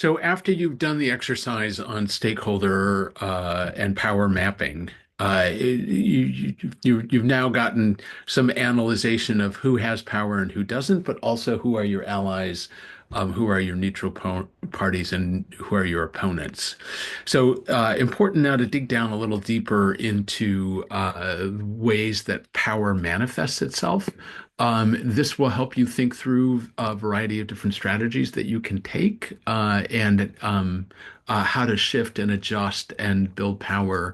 So after you've done the exercise on stakeholder and power mapping, you've now gotten some analyzation of who has power and who doesn't, but also who are your allies, who are your neutral parties, and who are your opponents. So important now to dig down a little deeper into ways that power manifests itself. This will help you think through a variety of different strategies that you can take and how to shift and adjust and build power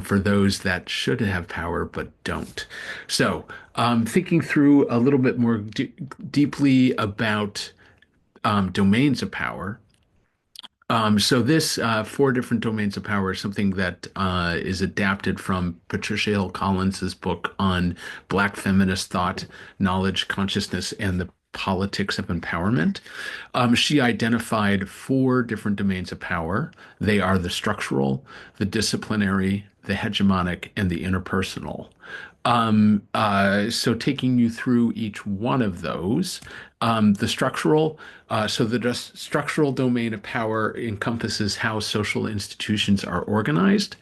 for those that should have power but don't. So, thinking through a little bit more deeply about domains of power. So this four different domains of power is something that is adapted from Patricia Hill Collins's book on Black feminist thought, knowledge, consciousness, and the politics of empowerment. She identified four different domains of power. They are the structural, the disciplinary, the hegemonic, and the interpersonal. So taking you through each one of those, the structural, so the structural domain of power encompasses how social institutions are organized.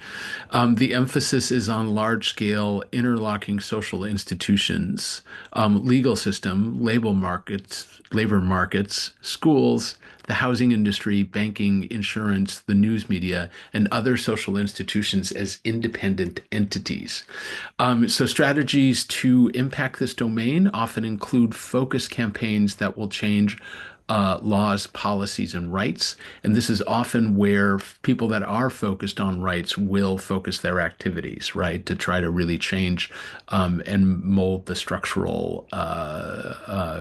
The emphasis is on large-scale interlocking social institutions, legal system, labor markets, schools, the housing industry, banking, insurance, the news media, and other social institutions as independent entities. So strategies to impact this domain often include focus campaigns that will change laws, policies, and rights. And this is often where people that are focused on rights will focus their activities, right, to try to really change and mold the structural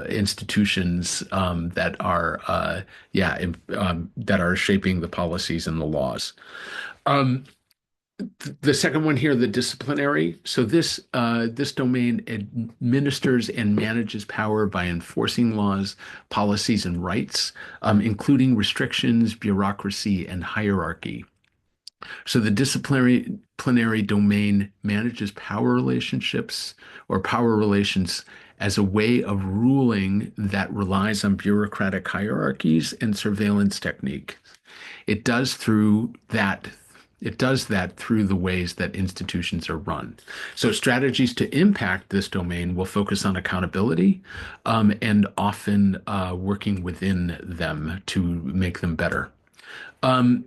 institutions that are, that are shaping the policies and the laws. Um, the second one here, the disciplinary. So this domain administers and manages power by enforcing laws, policies, and rights, including restrictions, bureaucracy, and hierarchy. So the disciplinary domain manages power relationships or power relations as a way of ruling that relies on bureaucratic hierarchies and surveillance technique. It does through that it does that through the ways that institutions are run. So strategies to impact this domain will focus on accountability and often working within them to make them better. Um,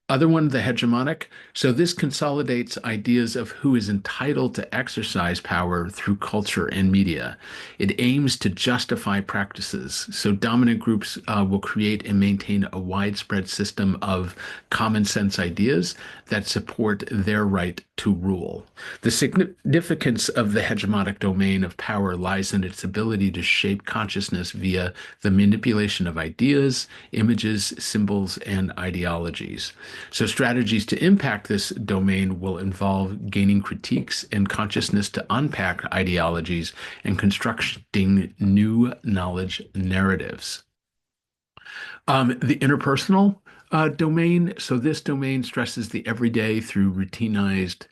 Other one, the hegemonic. So this consolidates ideas of who is entitled to exercise power through culture and media. It aims to justify practices. So dominant groups will create and maintain a widespread system of common sense ideas that support their right to rule. The significance of the hegemonic domain of power lies in its ability to shape consciousness via the manipulation of ideas, images, symbols, and ideologies. So strategies to impact this domain will involve gaining critiques and consciousness to unpack ideologies and constructing new knowledge narratives. The interpersonal domain. So this domain stresses the everyday through routinized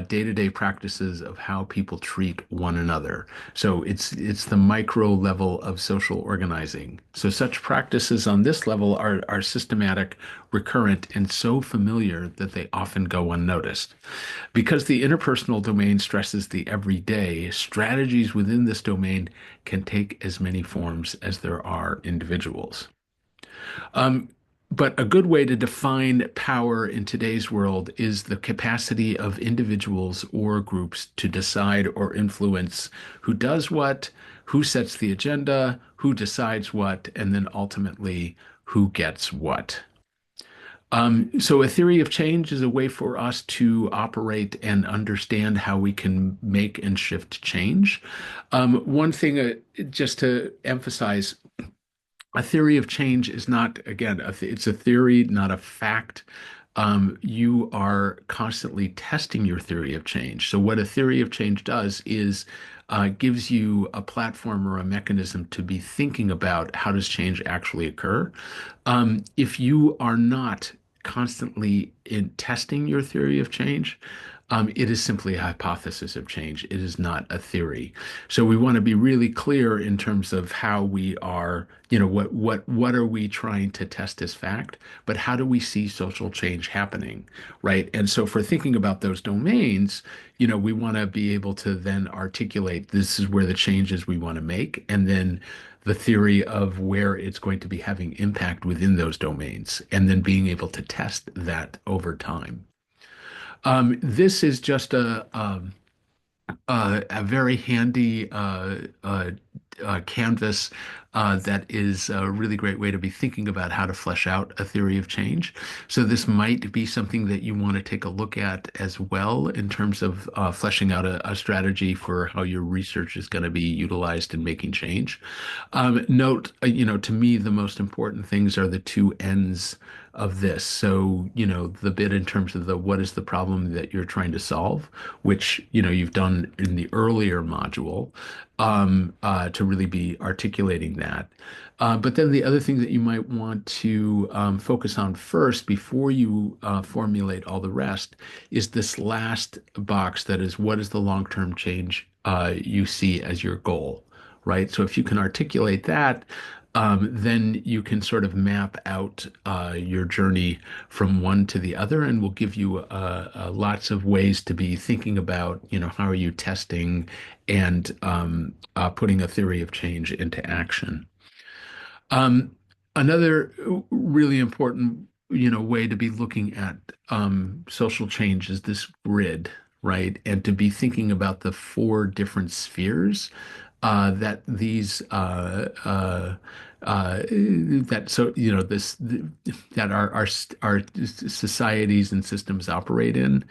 day-to-day practices of how people treat one another. So it's the micro level of social organizing. So such practices on this level are systematic, recurrent, and so familiar that they often go unnoticed. Because the interpersonal domain stresses the everyday, strategies within this domain can take as many forms as there are individuals. Um, but a good way to define power in today's world is the capacity of individuals or groups to decide or influence who does what, who sets the agenda, who decides what, and then ultimately who gets what. So a theory of change is a way for us to operate and understand how we can make and shift change. One thing, just to emphasize, a theory of change is not, again, it's a theory, not a fact. You are constantly testing your theory of change. So what a theory of change does is gives you a platform or a mechanism to be thinking about how does change actually occur. If you are not constantly in testing your theory of change, It is simply a hypothesis of change. It is not a theory. So we want to be really clear in terms of how we are, what are we trying to test as fact, but how do we see social change happening, right? And so for thinking about those domains, we want to be able to then articulate this is where the changes we want to make, and then the theory of where it's going to be having impact within those domains, and then being able to test that over time. This is just a very handy canvas that is a really great way to be thinking about how to flesh out a theory of change. So this might be something that you want to take a look at as well in terms of fleshing out a strategy for how your research is going to be utilized in making change. Note, to me, the most important things are the two ends of this. So, the bit in terms of the what is the problem that you're trying to solve, which, you've done in the earlier module, to really be articulating that. But then the other thing that you might want to focus on first before you formulate all the rest is this last box that is what is the long-term change you see as your goal, right? So if you can articulate that, then you can sort of map out your journey from one to the other, and will give you lots of ways to be thinking about, how are you testing and putting a theory of change into action. Um, Another really important, way to be looking at social change is this grid, right? And to be thinking about the four different spheres that these that so this that our societies and systems operate in.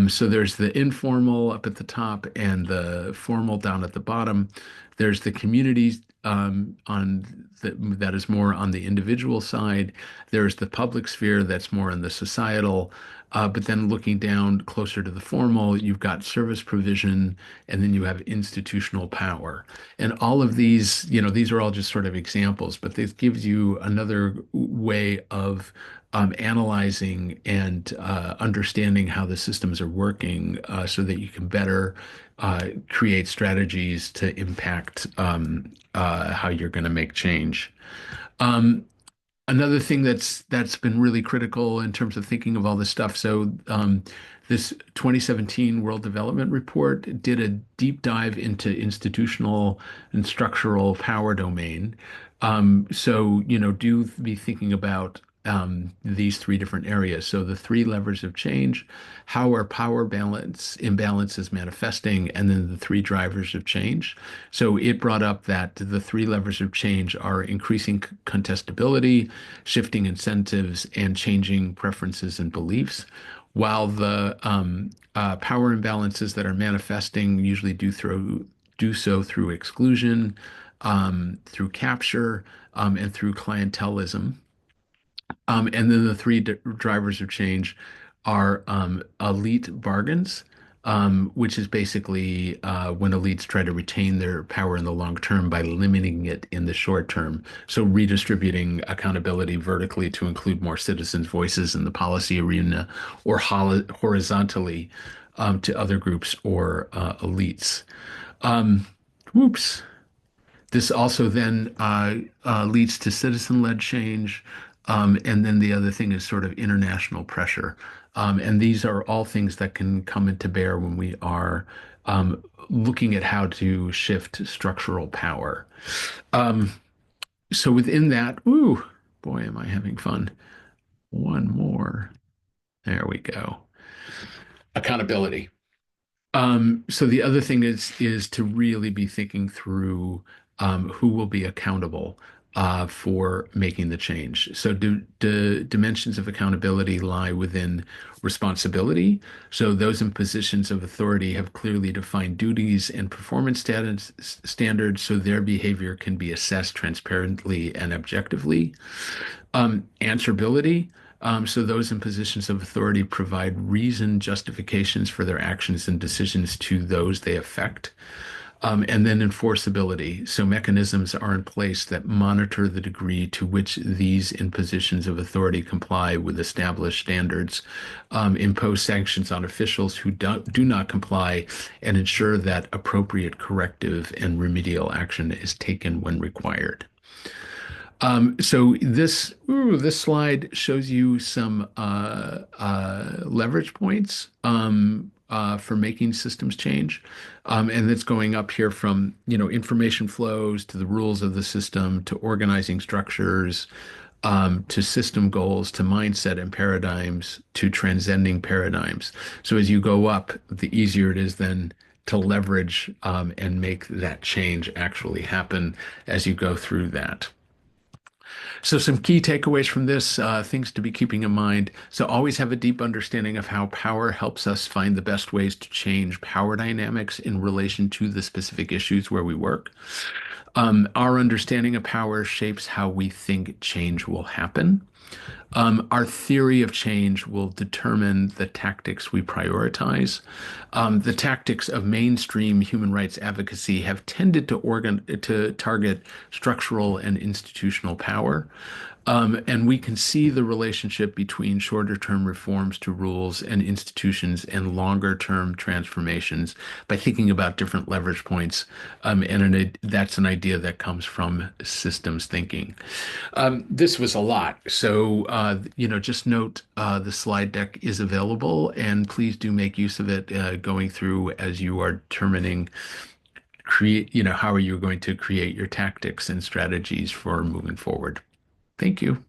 So there's the informal up at the top and the formal down at the bottom. There's the communities that is more on the individual side. There's the public sphere that's more on the societal. But then looking down closer to the formal, you've got service provision, and then you have institutional power. And all of these, these are all just sort of examples, but this gives you another way of analyzing and understanding how the systems are working so that you can better create strategies to impact how you're going to make change. Um, Another thing that's been really critical in terms of thinking of all this stuff. So this 2017 World Development Report did a deep dive into institutional and structural power domain. So do be thinking about these three different areas. So the three levers of change, how are power balance imbalances manifesting, and then the three drivers of change. So it brought up that the three levers of change are increasing contestability, shifting incentives, and changing preferences and beliefs. While the power imbalances that are manifesting usually do so through exclusion, through capture, and through clientelism. And then the three drivers of change are elite bargains, which is basically when elites try to retain their power in the long term by limiting it in the short term. So redistributing accountability vertically to include more citizens' voices in the policy arena, or horizontally to other groups or elites. Um, Whoops. This also then leads to citizen-led change. And then the other thing is sort of international pressure. And these are all things that can come into bear when we are looking at how to shift structural power. Um, so within that, ooh, boy, am I having fun. One more. There we go. Accountability. So the other thing is to really be thinking through who will be accountable for making the change. So do dimensions of accountability lie within responsibility? So those in positions of authority have clearly defined duties and performance standards, so their behavior can be assessed transparently and objectively. Answerability. So those in positions of authority provide reasoned justifications for their actions and decisions to those they affect. And then enforceability. So mechanisms are in place that monitor the degree to which these in positions of authority comply with established standards, impose sanctions on officials who do not comply, and ensure that appropriate corrective and remedial action is taken when required. So this slide shows you some leverage points for making systems change, and it's going up here from information flows to the rules of the system to organizing structures, to system goals to mindset and paradigms to transcending paradigms. So as you go up, the easier it is then to leverage and make that change actually happen as you go through that. So, some key takeaways from this, things to be keeping in mind. So, always have a deep understanding of how power helps us find the best ways to change power dynamics in relation to the specific issues where we work. Our understanding of power shapes how we think change will happen. Our theory of change will determine the tactics we prioritize. The tactics of mainstream human rights advocacy have tended to target structural and institutional power. And we can see the relationship between shorter term reforms to rules and institutions and longer term transformations by thinking about different leverage points. That's an idea that comes from systems thinking. This was a lot. So, just note the slide deck is available and please do make use of it going through as you are determining how are you going to create your tactics and strategies for moving forward. Thank you.